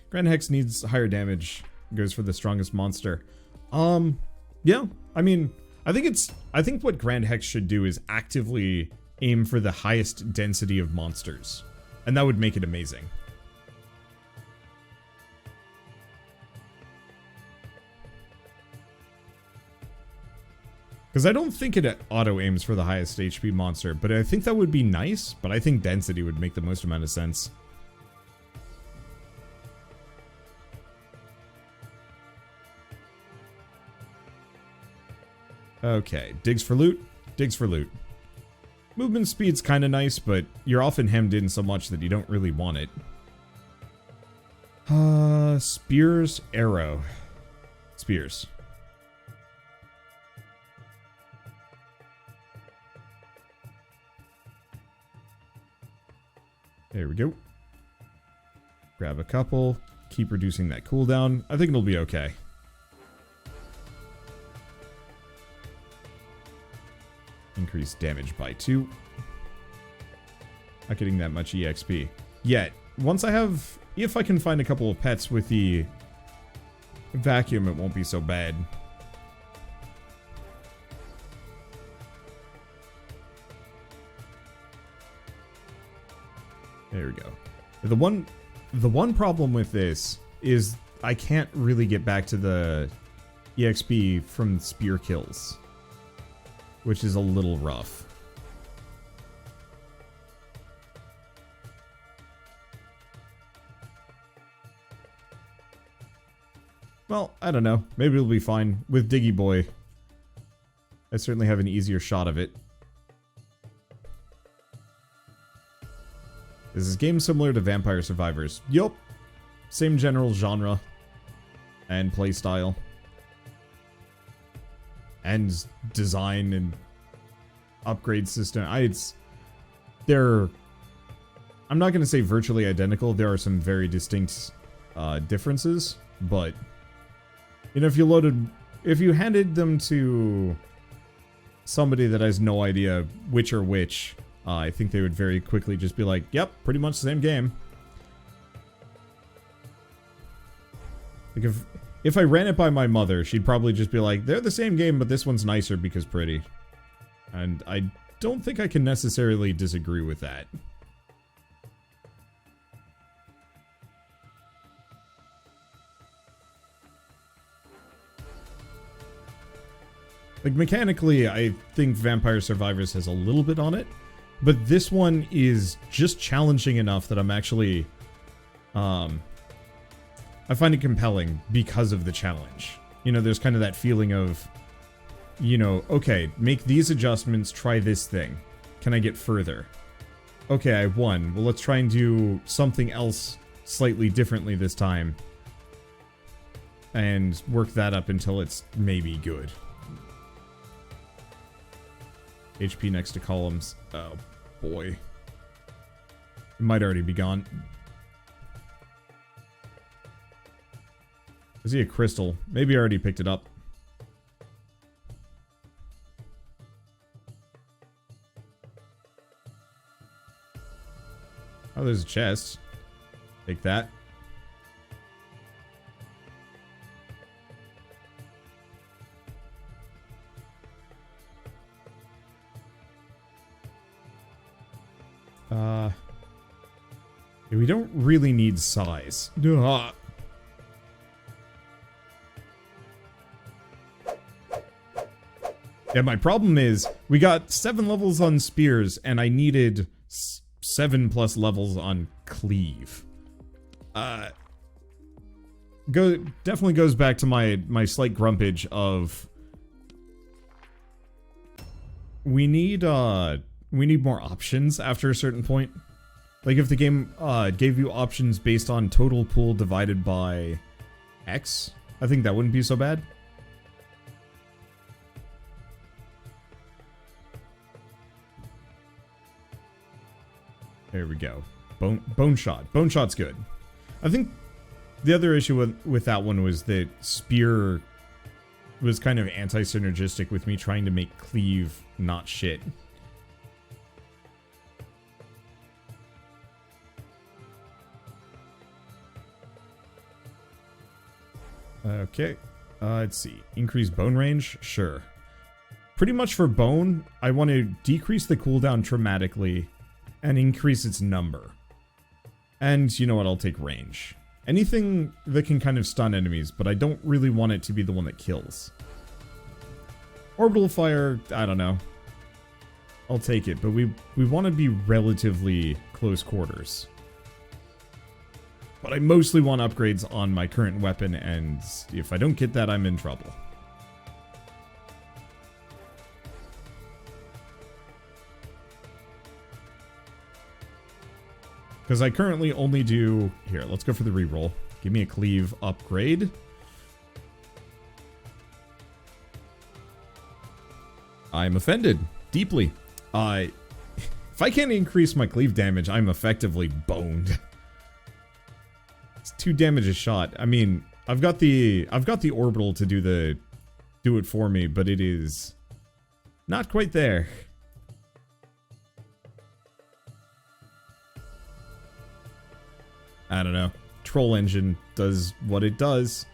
Grand Hex needs higher damage. Goes for the strongest monster. Yeah. I mean, I think what Grand Hex should do is actively aim for the highest density of monsters. And that would make it amazing. Because I don't think it auto-aims for the highest HP monster, but I think that would be nice, but I think density would make the most amount of sense. Okay, digs for loot, digs for loot. Movement speed's kind of nice, but you're often hemmed in so much that you don't really want it. Spears, arrow. Spears. There we go. Grab a couple. Keep reducing that cooldown. I think it'll be okay. Increase damage by 2. Not getting that much EXP. Yet, once I have... If I can find a couple of pets with the vacuum, it won't be so bad. There we go. The one problem with this is I can't really get back to the EXP from spear kills, which is a little rough. Well, I don't know. Maybe it'll be fine. With Diggy Boy, I certainly have an easier shot of it. Is this game similar to Vampire Survivors? Yup. Same general genre and playstyle and design and upgrade system. I'm not going to say virtually identical. There are some very distinct differences, but you know, if you handed them to somebody that has no idea which are which, I think they would very quickly just be like, yep, pretty much the same game. Like if I ran it by my mother, she'd probably just be like, they're the same game, but this one's nicer because pretty. And I don't think I can necessarily disagree with that. Like, mechanically, I think Vampire Survivors has a little bit on it. But this one is just challenging enough that I'm actually, I find it compelling because of the challenge. You know, there's kind of that feeling of, you know, okay, make these adjustments, try this thing. Can I get further? Okay, I won. Well, let's try and do something else slightly differently this time. And work that up until it's maybe good. HP next to columns. Oh, boy. It might already be gone. I see a crystal. Maybe I already picked it up. Oh, there's a chest. Take that. We don't really need size. Ugh. Yeah, my problem is we got 7 levels on spears and I needed 7+ levels on cleave. Definitely goes back to my slight grumpage of we need more options after a certain point. Like, if the game gave you options based on total pool divided by X, I think that wouldn't be so bad. There we go. Bone shot. Bone shot's good. I think the other issue with that one was that spear was kind of anti-synergistic with me trying to make cleave not shit. Okay. Let's see. Increase bone range? Sure. Pretty much for bone, I want to decrease the cooldown dramatically and increase its number. And you know what? I'll take range. Anything that can kind of stun enemies, but I don't really want it to be the one that kills. Orbital fire, I don't know. I'll take it, but we want to be relatively close quarters. But I mostly want upgrades on my current weapon, and if I don't get that, I'm in trouble. Because I currently only do... Here, let's go for the reroll. Give me a cleave upgrade. I'm offended. Deeply. If I can't increase my cleave damage, I'm effectively boned. It's 2 damage a shot. I mean, I've got the orbital to do it for me, but it is not quite there. I don't know. Troll engine does what it does.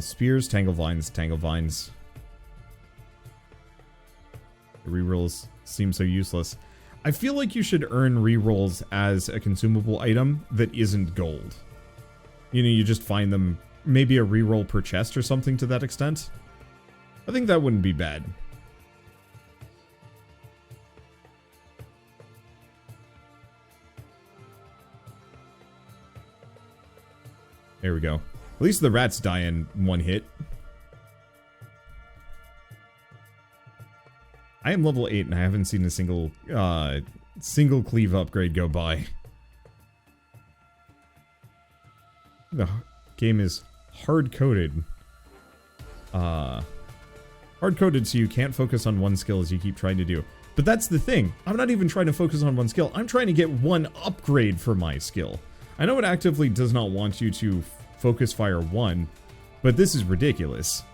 Spears, tangle vines, tangle vines. The rerolls seem so useless. I feel like you should earn rerolls as a consumable item that isn't gold. You know, you just find them, maybe a reroll per chest or something to that extent. I think that wouldn't be bad. There we go. At least the rats die in one hit. I am level 8 and I haven't seen a single cleave upgrade go by. The game is hard-coded. Hard-coded so you can't focus on one skill as you keep trying to do. But that's the thing. I'm not even trying to focus on one skill. I'm trying to get one upgrade for my skill. I know it actively does not want you to focus fire one, but this is ridiculous.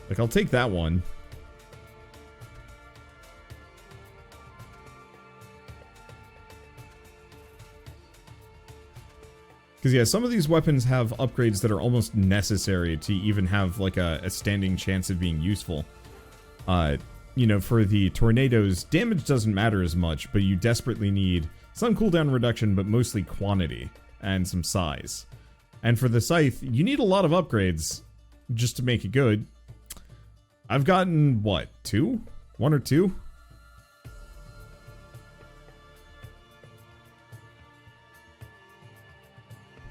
Like, I'll take that one. Because, yeah, some of these weapons have upgrades that are almost necessary to even have, like, a standing chance of being useful. You know, for the tornadoes, damage doesn't matter as much, but you desperately need some cooldown reduction, but mostly quantity and some size. And for the scythe, you need a lot of upgrades just to make it good. I've gotten, what, 2? 1 or 2?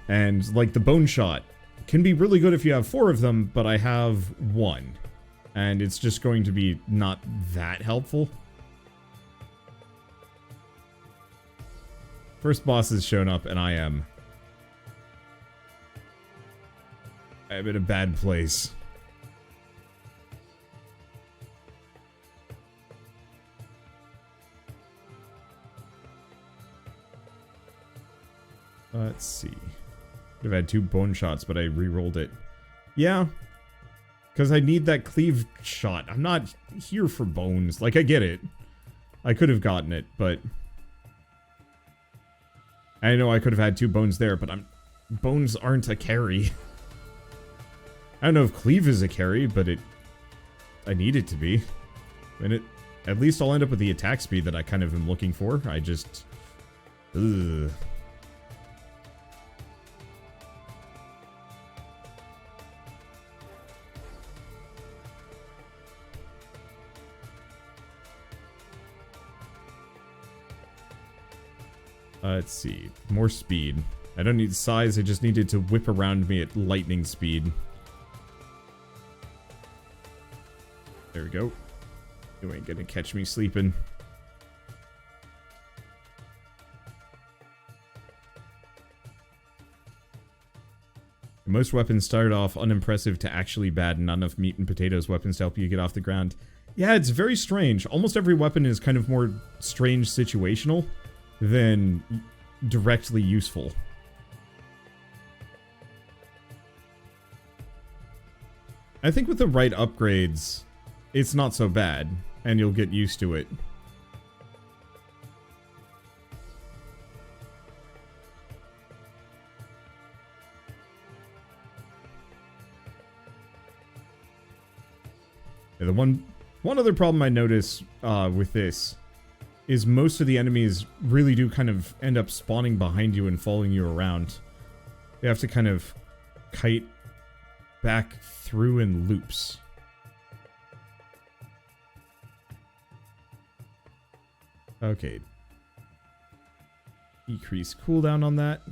And, like, the bone shot can be really good if you have 4 of them, but I have 1. And it's just going to be not that helpful. First boss has shown up, and I am in a bad place. Let's see. Could have had 2 bone shots, but I re-rolled it. Yeah. Because I need that cleave shot. I'm not here for bones. Like, I get it. I could have gotten it, but... I know I could have had 2 bones there, but bones aren't a carry. I don't know if cleave is a carry, but I need it to be. And at least I'll end up with the attack speed that I kind of am looking for. I just... Ugh. Let's see. More speed. I don't need size, I just needed to whip around me at lightning speed. There we go. You ain't gonna catch me sleeping. Most weapons started off unimpressive to actually bad, and not enough meat and potatoes weapons to help you get off the ground. Yeah, it's very strange. Almost every weapon is kind of more strange situational than directly useful. I think with the right upgrades, it's not so bad, and you'll get used to it. Yeah, the one other problem I notice with this is most of the enemies really do kind of end up spawning behind you and following you around. They have to kind of kite back through in loops. Okay. Decrease cooldown on that.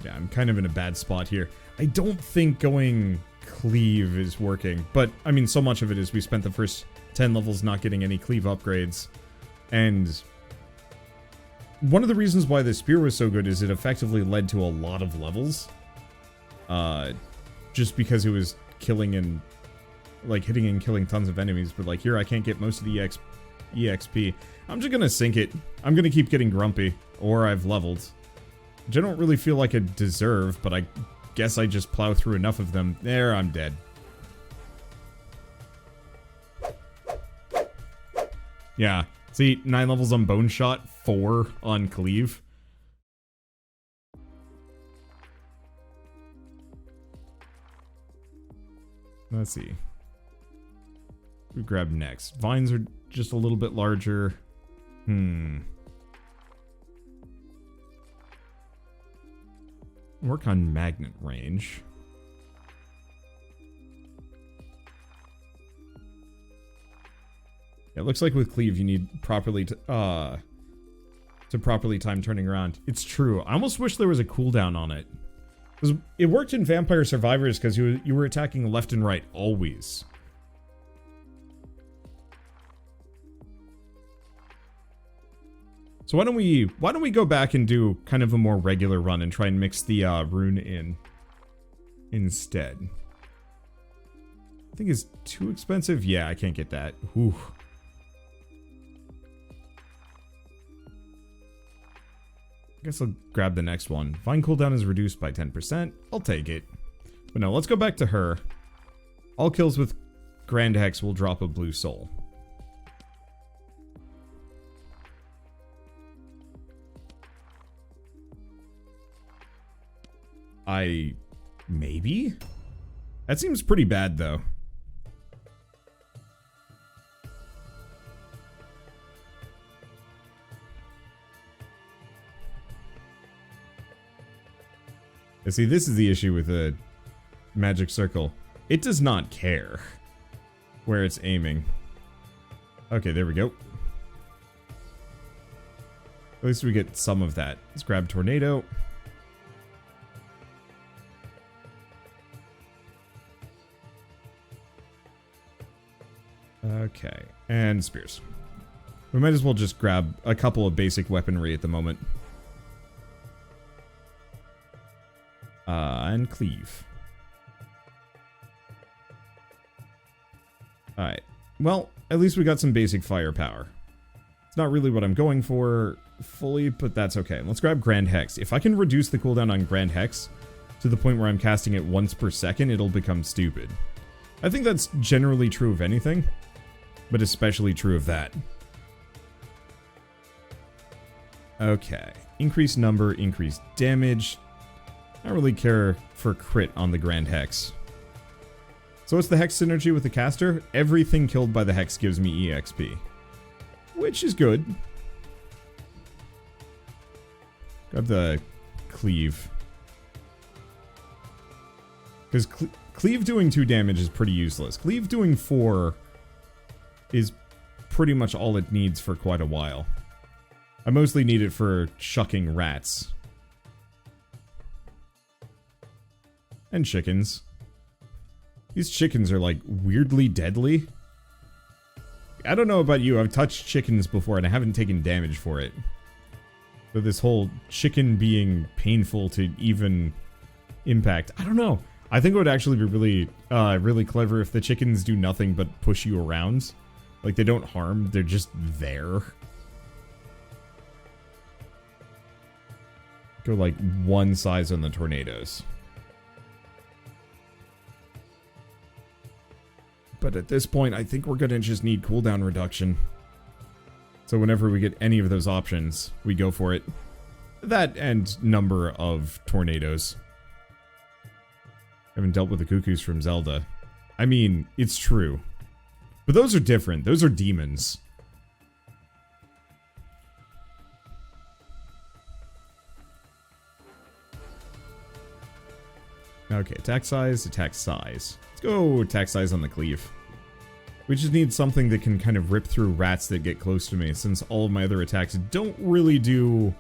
Yeah, I'm kind of in a bad spot here. I don't think going cleave is working, but I mean, so much of it is we spent the first 10 levels not getting any cleave upgrades, and one of the reasons why the spear was so good is it effectively led to a lot of levels, just because it was killing and like hitting and killing tons of enemies. But like here, I can't get most of the EXP. I'm just gonna sink it. I'm gonna keep getting grumpy, or I've leveled, which I don't really feel like I deserve, but I guess I just plow through enough of them. There, I'm dead. Yeah, see, 9 levels on Bone Shot, 4 on Cleave. Let's see. We grab next. Vines are just a little bit larger. Work on magnet range. It looks like with Cleave you need properly to properly time turning around. It's true. I almost wish there was a cooldown on it. Because it worked in Vampire Survivors because you were attacking left and right always. So why don't we go back and do kind of a more regular run and try and mix the rune in instead. I think it's too expensive. Yeah, I can't get that. Whew. I guess I'll grab the next one. Vine cooldown is reduced by 10%. I'll take it. But no, let's go back to her. All kills with Grand Hex will drop a blue soul. Maybe? That seems pretty bad, though. You see, this is the issue with the magic circle. It does not care where it's aiming. Okay, there we go. At least we get some of that. Let's grab Tornado. Okay, and spears. We might as well just grab a couple of basic weaponry at the moment. And Cleave. Alright. Well, at least we got some basic firepower. It's not really what I'm going for fully, but that's okay. Let's grab Grand Hex. If I can reduce the cooldown on Grand Hex to the point where I'm casting it once per second, it'll become stupid. I think that's generally true of anything, but especially true of that. Okay. Increased number, increased damage. I don't really care for crit on the Grand Hex. So what's the Hex synergy with the caster? Everything killed by the Hex gives me EXP. Which is good. Grab the Cleave. Because Cleave doing 2 damage is pretty useless. Cleave doing 4 is pretty much all it needs for quite a while. I mostly need it for shucking rats. And chickens. These chickens are like weirdly deadly. I don't know about you, I've touched chickens before and I haven't taken damage for it. So this whole chicken being painful to even impact, I don't know. I think it would actually be really, really clever if the chickens do nothing but push you around. Like, they don't harm, they're just there. Go like one size on the tornadoes. But at this point, I think we're gonna just need cooldown reduction. So whenever we get any of those options, we go for it. That and number of tornadoes. Haven't dealt with the cuckoos from Zelda. I mean, it's true. But those are different. Those are demons. Okay, attack size, attack size. Let's go attack size on the cleave. We just need something that can kind of rip through rats that get close to me, since all of my other attacks don't really do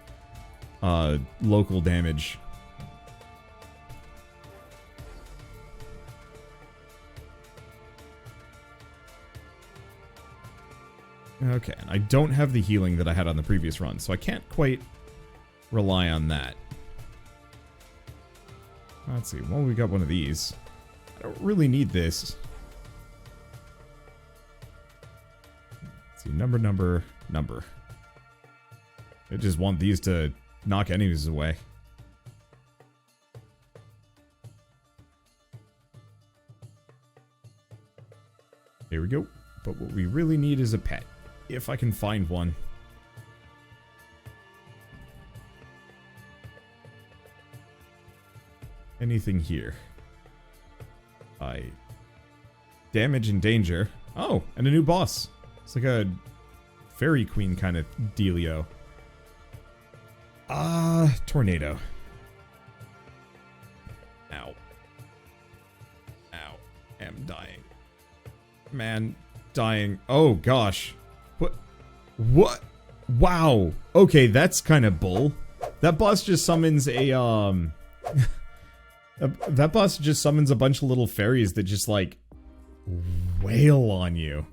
local damage. Okay, and I don't have the healing that I had on the previous run, so I can't quite rely on that. Let's see, well, we got one of these. I don't really need this. Let's see, number. I just want these to knock enemies away. Here we go. But what we really need is a pet. If I can find one. Anything here? Damage and danger. Oh, and a new boss. It's like a fairy queen kind of dealio. Tornado. Ow. Ow. Am dying. Man, dying. Oh, gosh. What? Wow. Okay, that's kind of bull. That boss just summons a, that boss just summons a bunch of little fairies that just, like, wail on you.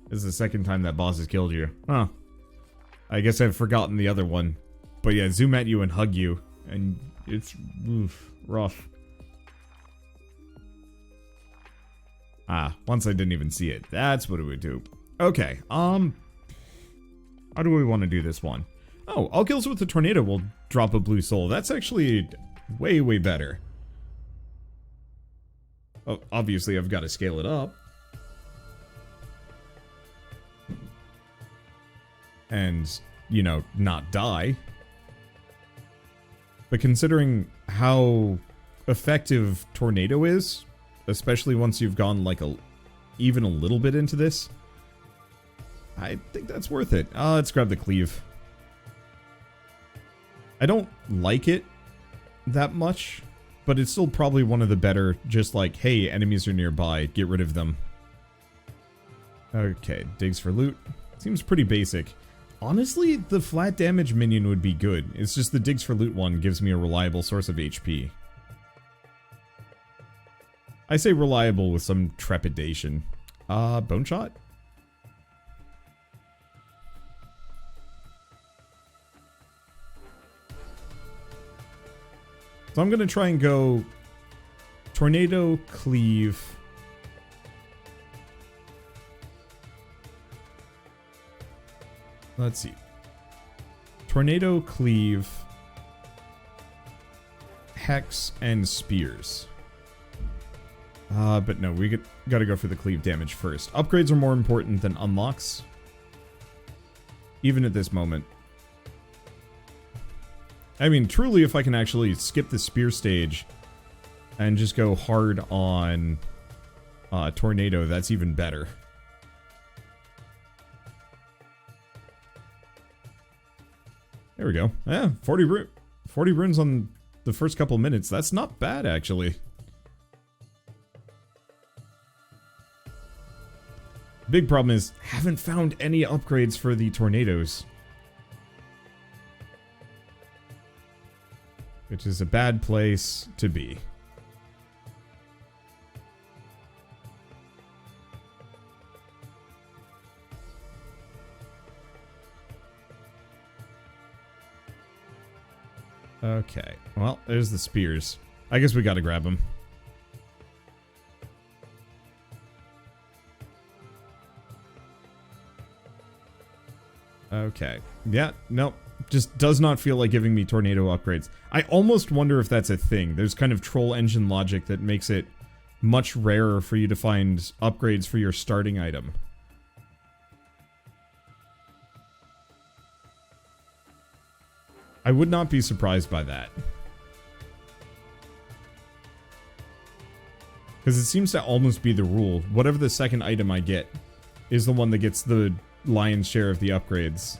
This is the second time that boss has killed you. Huh. I guess I've forgotten the other one. But yeah, zoom at you and hug you. And it's rough. Once I didn't even see it. That's what it would do. Okay, how do we want to do this one? Oh, all kills with the tornado will drop a blue soul. That's actually way, way better. Oh, obviously I've got to scale it up. And, you know, not die. But considering how effective Tornado is, especially once you've gone like even a little bit into this, I think that's worth it. Let's grab the cleave. I don't like it that much, but it's still probably one of the better, just like, hey, enemies are nearby, get rid of them. Okay, digs for loot. Seems pretty basic. Honestly, the flat damage minion would be good. It's just the digs for loot one gives me a reliable source of HP. I say reliable with some trepidation. Bone shot? So I'm gonna try and go Tornado, Cleave. Let's see. Tornado, Cleave, Hex, and Spears. But no, we gotta go for the cleave damage first. Upgrades are more important than unlocks. Even at this moment. I mean, truly, if I can actually skip the spear stage and just go hard on Tornado, that's even better. There we go. Yeah, 40 runes on the first couple minutes. That's not bad, actually. Big problem is, haven't found any upgrades for the tornadoes. Which is a bad place to be. Okay, well, there's the spears. I guess we gotta grab them. Okay. Yeah, nope. Just does not feel like giving me tornado upgrades. I almost wonder if that's a thing. There's kind of troll engine logic that makes it much rarer for you to find upgrades for your starting item. I would not be surprised by that. Because it seems to almost be the rule. Whatever the second item I get is the one that gets the lion's share of the upgrades.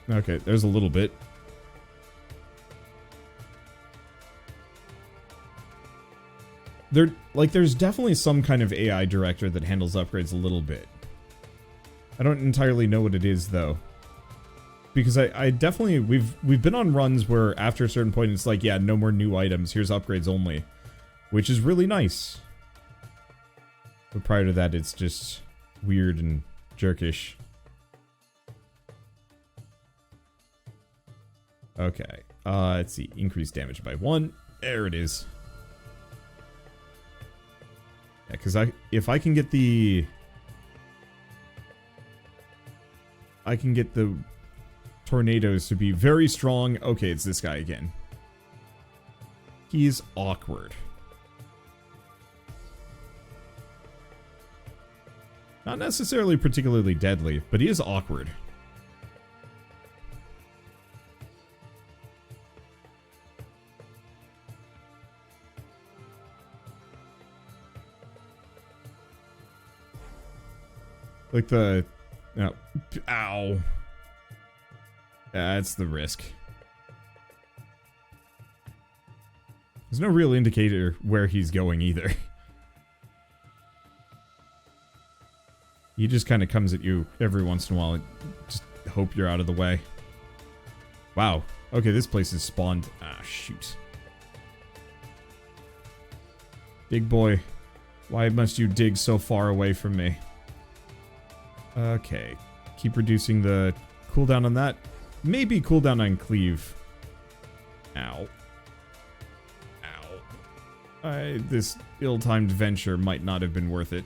Okay, there's a little bit. There's definitely some kind of AI director that handles upgrades a little bit. I don't entirely know what it is, though. Because I definitely... We've been on runs where after a certain point it's like, yeah, no more new items, here's upgrades only. Which is really nice. But prior to that, it's just weird and jerkish. Okay. Let's see. Increase damage by 1. There it is. Yeah, because if I can get the... I can get the tornadoes to be very strong. Okay, it's this guy again. He's awkward. Not necessarily particularly deadly, but he is awkward. Like the... No. Ow. That's the risk. There's no real indicator where he's going either. He just kind of comes at you every once in a while and just hope you're out of the way. Wow. Okay, this place is spawned. Ah, shoot. Big boy. Why must you dig so far away from me? Okay. Keep reducing the cooldown on that. Maybe cooldown on cleave. Ow. Ow. This ill-timed venture might not have been worth it.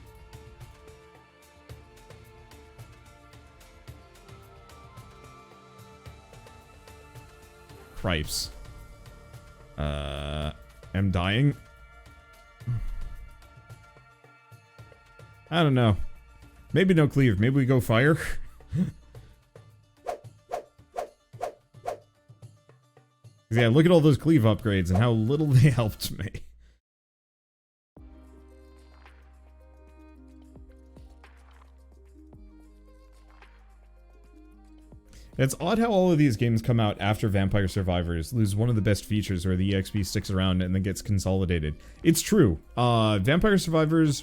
Cripes. I'm dying. I don't know. Maybe no cleave. Maybe we go fire. Yeah, look at all those cleave upgrades and how little they helped me. It's odd how all of these games come out after Vampire Survivors, lose one of the best features where the EXP sticks around and then gets consolidated. It's true. Vampire Survivors,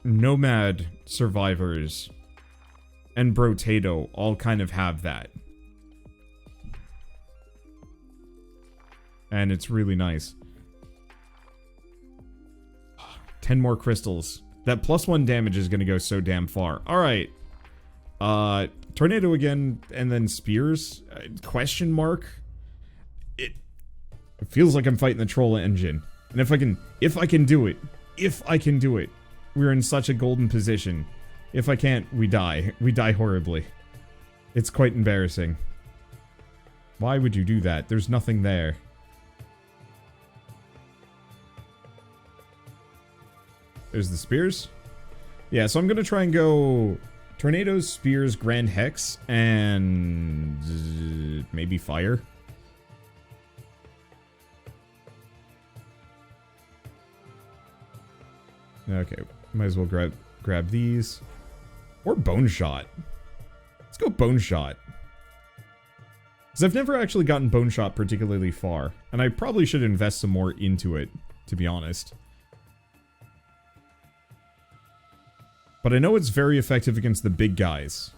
Nomad Survivors, and Brotato all kind of have that. And it's really nice. 10 more crystals. That +1 damage is going to go so damn far. Alright. Tornado again, and then spears? Question mark? It feels like I'm fighting the troll engine. And if I can do it, we're in such a golden position. If I can't, we die. We die horribly. It's quite embarrassing. Why would you do that? There's nothing there. There's the spears. Yeah, so I'm gonna try and go tornadoes, spears, grand hex, and maybe fire. Okay, might as well grab these. Or bone shot. Let's go bone shot. Because I've never actually gotten bone shot particularly far, and I probably should invest some more into it, to be honest. But I know it's very effective against the big guys.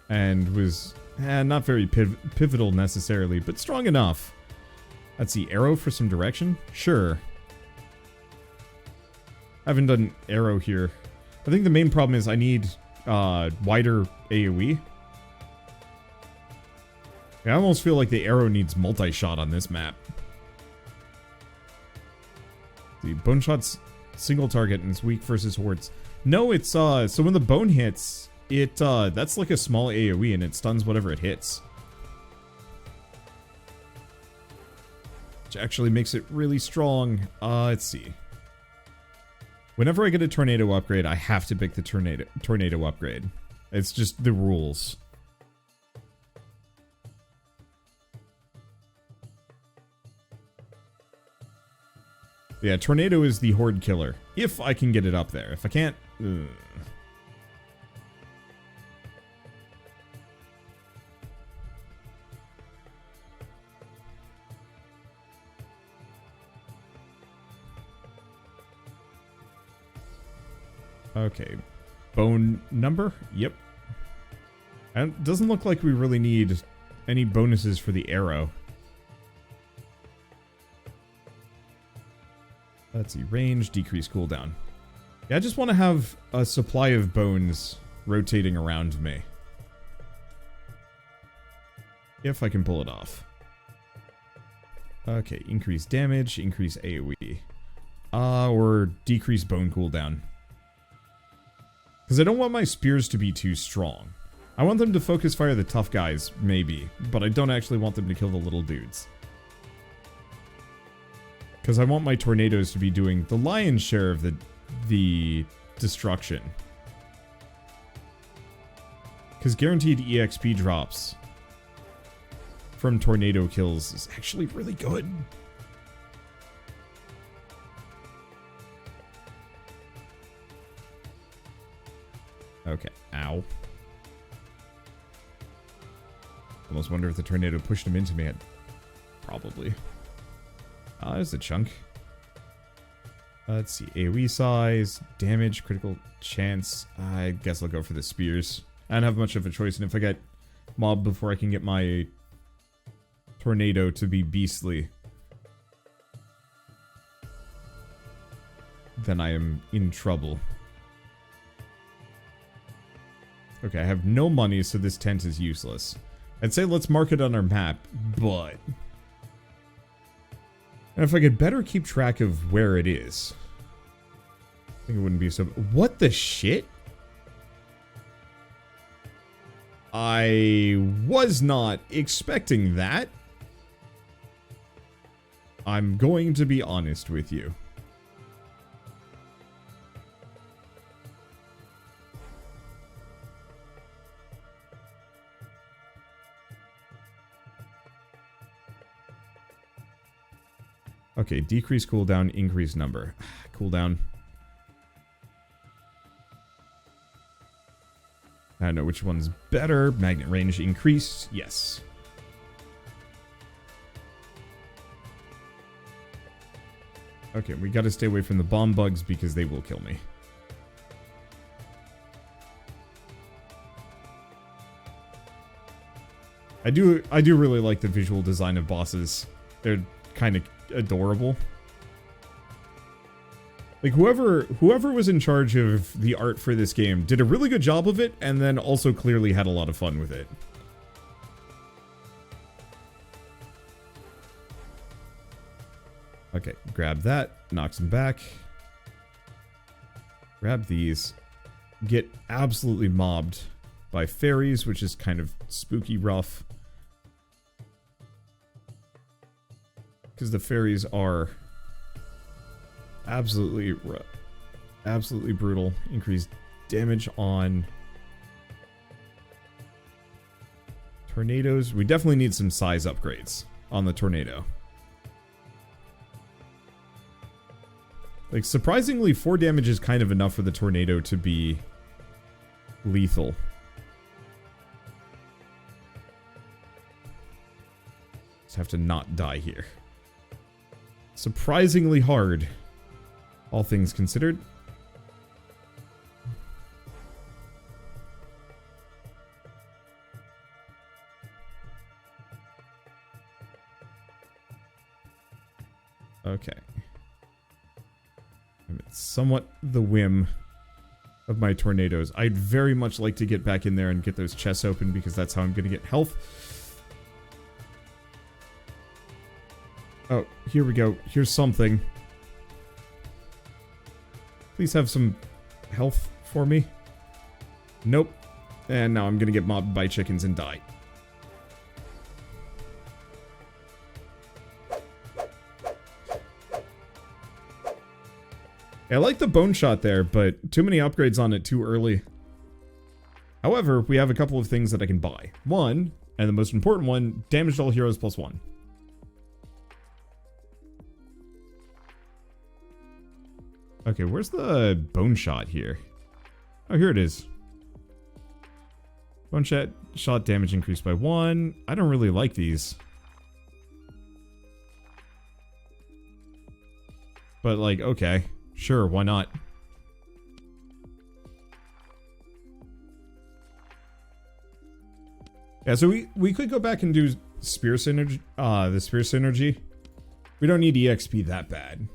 And was not very pivotal necessarily, but strong enough. Let's see, arrow for some direction? Sure. I haven't done arrow here. I think the main problem is I need wider AoE. I almost feel like the arrow needs multi-shot on this map. The bone shot's single target and it's weak versus hordes. No, it's, so when the bone hits, that's like a small AoE and it stuns whatever it hits. Which actually makes it really strong. Let's see. Whenever I get a tornado upgrade, I have to pick the tornado upgrade. It's just the rules. Yeah, Tornado is the Horde killer. If I can get it up there. If I can't... Ugh. Okay. Bone number? Yep. And it doesn't look like we really need any bonuses for the arrow. Let's see. Range, decrease cooldown. Yeah, I just want to have a supply of bones rotating around me. If I can pull it off. Okay, increase damage, increase AoE. Or decrease bone cooldown. Because I don't want my spears to be too strong. I want them to focus fire the tough guys, maybe. But I don't actually want them to kill the little dudes. Because I want my tornadoes to be doing the lion's share of the destruction. Because guaranteed EXP drops from tornado kills is actually really good. Okay, ow. Almost wonder if the tornado pushed him into me. Probably. There's a chunk. Let's see. AoE size, damage, critical chance. I guess I'll go for the spears. I don't have much of a choice, and if I get mobbed before I can get my tornado to be beastly, then I am in trouble. Okay, I have no money, so this tent is useless. I'd say let's mark it on our map, but... And if I could better keep track of where it is, I think it wouldn't be so... What the shit? I was not expecting that. I'm going to be honest with you. Okay, decrease cooldown, increase number. Cooldown. I don't know which one's better. Magnet range increase. Yes. Okay, we gotta stay away from the bomb bugs because they will kill me. I do really like the visual design of bosses. They're kind of adorable. Like whoever was in charge of the art for this game did a really good job of it, and then also clearly had a lot of fun with it. Okay, grab that, knocks him back. Grab these. Get absolutely mobbed by fairies, which is kind of spooky rough. Because the fairies are absolutely brutal. Increased damage on tornadoes. We definitely need some size upgrades on the tornado. Like, surprisingly, 4 damage is kind of enough for the tornado to be lethal. Just have to not die here. Surprisingly hard, all things considered. Okay. I'm at somewhat the whim of my tornadoes. I'd very much like to get back in there and get those chests open because that's how I'm going to get health. Oh, here we go. Here's something. Please have some health for me. Nope. And now I'm gonna get mobbed by chickens and die. I like the bone shot there, but too many upgrades on it too early. How However, we have a couple of things that I can buy. One, and the most important one, damaged all heroes +1. Okay, where's the bone shot here? Oh, here it is. Bone shot damage increased by 1. I don't really like these. But like, okay, sure, why not? Yeah, so we could go back and do spear synergy, the spear synergy. We don't need EXP that bad.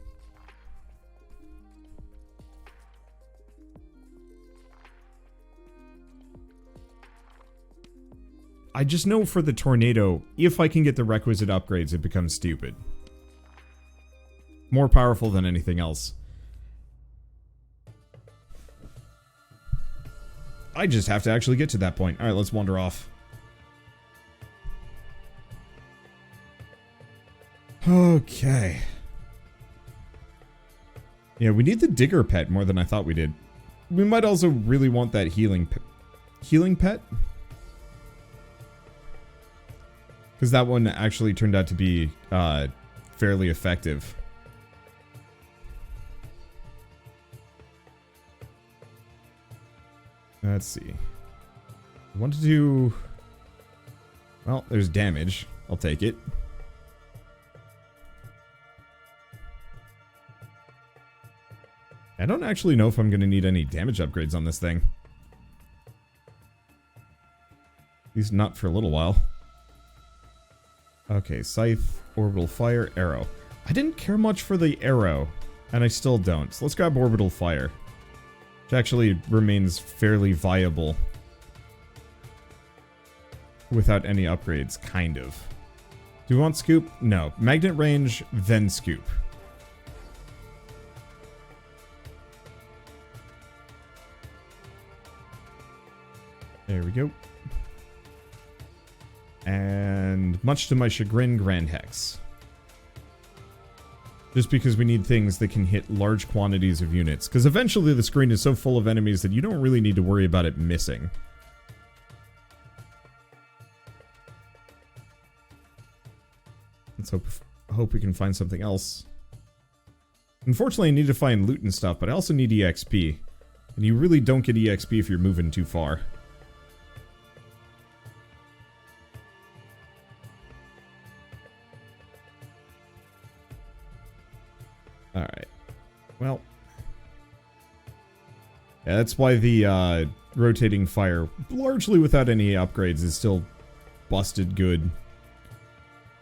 I just know for the tornado, if I can get the requisite upgrades, it becomes stupid. More powerful than anything else. I just have to actually get to that point. Alright, let's wander off. Okay. Yeah, we need the digger pet more than I thought we did. We might also really want that healing pet. Because that one actually turned out to be fairly effective. Let's see. I want to do... Well, there's damage. I'll take it. I don't actually know if I'm going to need any damage upgrades on this thing. At least not for a little while. Okay, Scythe, Orbital Fire, Arrow. I didn't care much for the arrow, and I still don't. So let's grab Orbital Fire. Which actually remains fairly viable. Without any upgrades, kind of. Do we want Scoop? No. Magnet range, then Scoop. There we go. And much to my chagrin, Grand Hex. Just because we need things that can hit large quantities of units. Because eventually the screen is so full of enemies that you don't really need to worry about it missing. Let's hope we can find something else. Unfortunately, I need to find loot and stuff, but I also need EXP. And you really don't get EXP if you're moving too far. Alright. Well. Yeah, that's why the rotating fire, largely without any upgrades, is still busted good.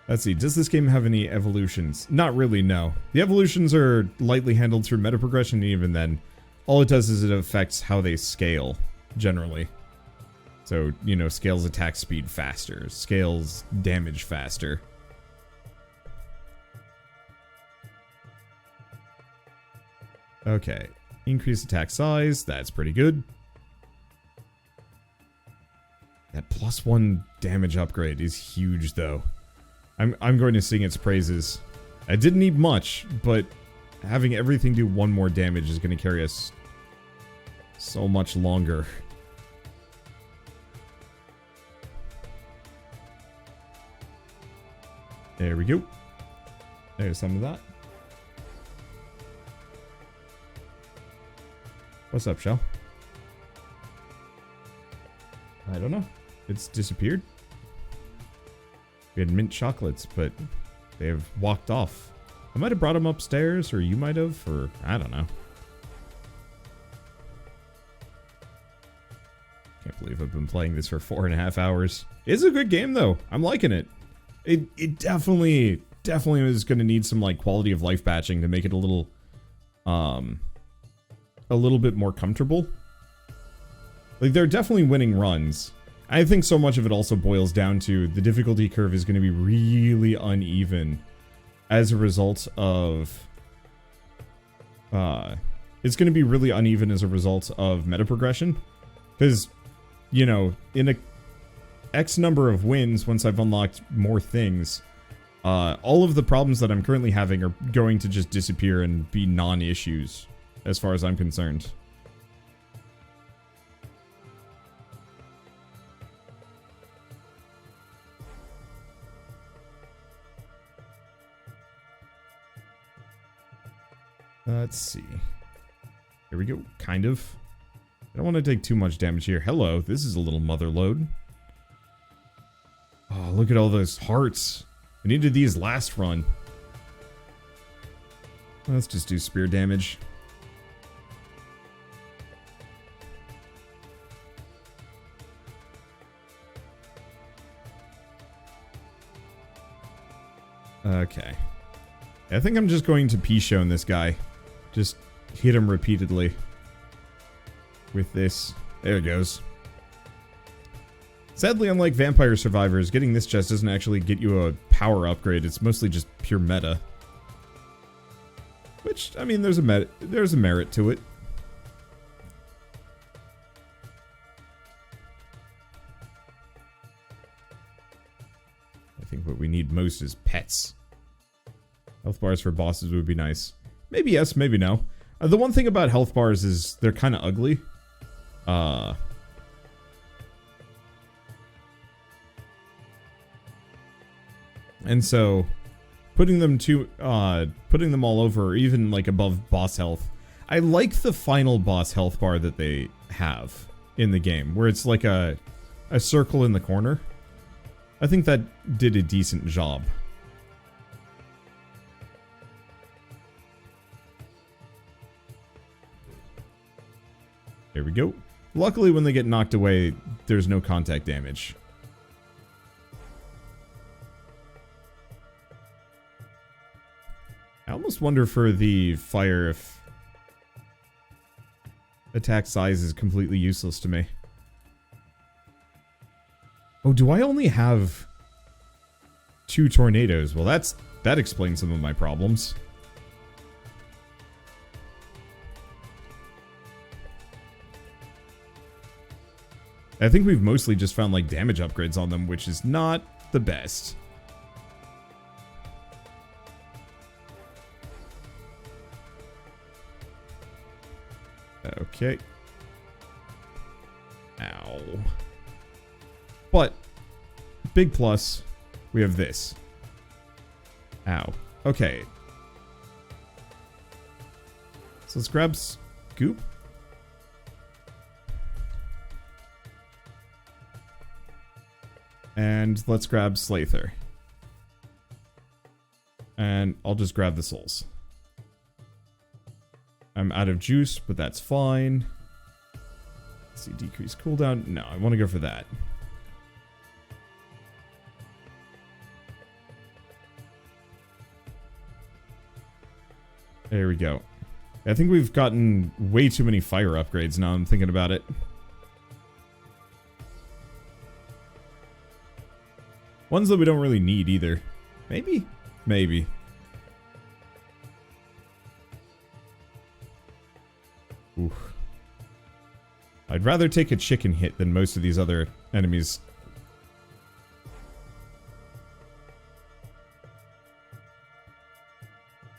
Let's see, does this game have any evolutions? Not really, no. The evolutions are lightly handled through meta progression, and even then, all it does is it affects how they scale, generally. So, you know, scales attack speed faster, scales damage faster. Okay, increase attack size, that's pretty good. That +1 damage upgrade is huge, though. I'm going to sing its praises. I didn't need much, but having everything do 1 more damage is going to carry us so much longer. There we go. There's some of that. What's up, Shell? I don't know. It's disappeared. We had mint chocolates, but they have walked off. I might have brought them upstairs, or you might have, or I don't know. Can't believe I've been playing this for 4.5 hours. It's a good game, though. I'm liking it. It definitely is going to need some like quality of life patching to make it a little bit more comfortable. Like, they're definitely winning runs. I think so much of it also boils down to the difficulty curve is going to be really uneven as a result of... it's going to be really uneven as a result of meta progression. Because, you know, in a X number of wins, once I've unlocked more things, all of the problems that I'm currently having are going to just disappear and be non-issues, as far as I'm concerned. Let's see. Here we go. Kind of. I don't want to take too much damage here. Hello. This is a little mother load. Oh, look at all those hearts. I needed these last run. Let's just do spear damage. Okay. I think I'm just going to P-Shone this guy. Just hit him repeatedly. With this. There it goes. Sadly, unlike Vampire Survivors, getting this chest doesn't actually get you a power upgrade. It's mostly just pure meta. Which, I mean, there's a merit to it. I think what we need most is pets. Health bars for bosses would be nice. Maybe yes, maybe no. The one thing about health bars is they're kind of ugly. And so, putting them all over, or even like above boss health. I like the final boss health bar that they have in the game, where it's like a circle in the corner. I think that did a decent job. There we go. Luckily, when they get knocked away, there's no contact damage. I almost wonder for the fire if attack size is completely useless to me. Oh, do I only have 2 tornadoes? Well, that explains some of my problems. I think we've mostly just found like damage upgrades on them, which is not the best. Okay. Ow. But, big plus, we have this. Ow. Okay. So let's grab Scoop. And let's grab Slather. And I'll just grab the souls. I'm out of juice, but that's fine. Let's see, decrease cooldown. No, I want to go for that. There we go. I think we've gotten way too many fire upgrades now I'm thinking about it. Ones that we don't really need either. Maybe? Maybe. Oof. I'd rather take a chicken hit than most of these other enemies.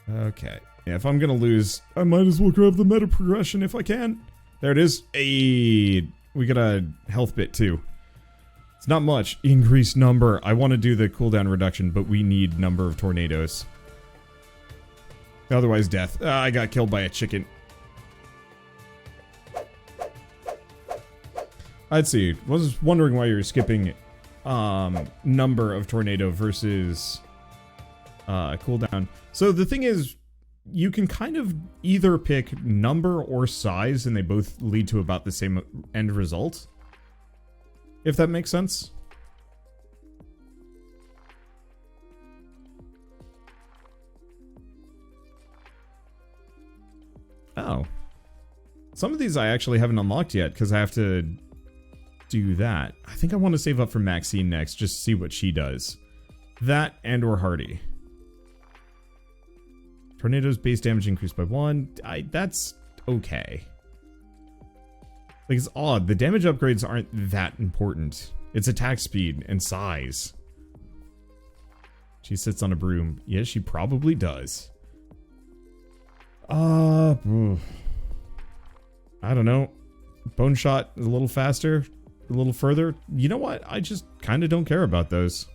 Okay. Yeah, if I'm gonna lose, I might as well grab the meta progression if I can. There it is. Hey, we got a health bit too. It's not much. Increased number. I want to do the cooldown reduction, but we need number of tornadoes. Otherwise, death. I got killed by a chicken. I'd see. Was wondering why you're skipping number of tornado versus cooldown. So the thing is, you can kind of either pick number or size, and they both lead to about the same end result. If that makes sense. Oh. Some of these I actually haven't unlocked yet, because I have to do that. I think I want to save up for Maxine next, just to see what she does. That and or Hardy. Tornadoes base damage increased by 1. That's okay. Like, it's odd. The damage upgrades aren't that important. It's attack speed and size. She sits on a broom. Yes, she probably does. I don't know. Bone shot a little faster, a little further. You know what? I just kind of don't care about those.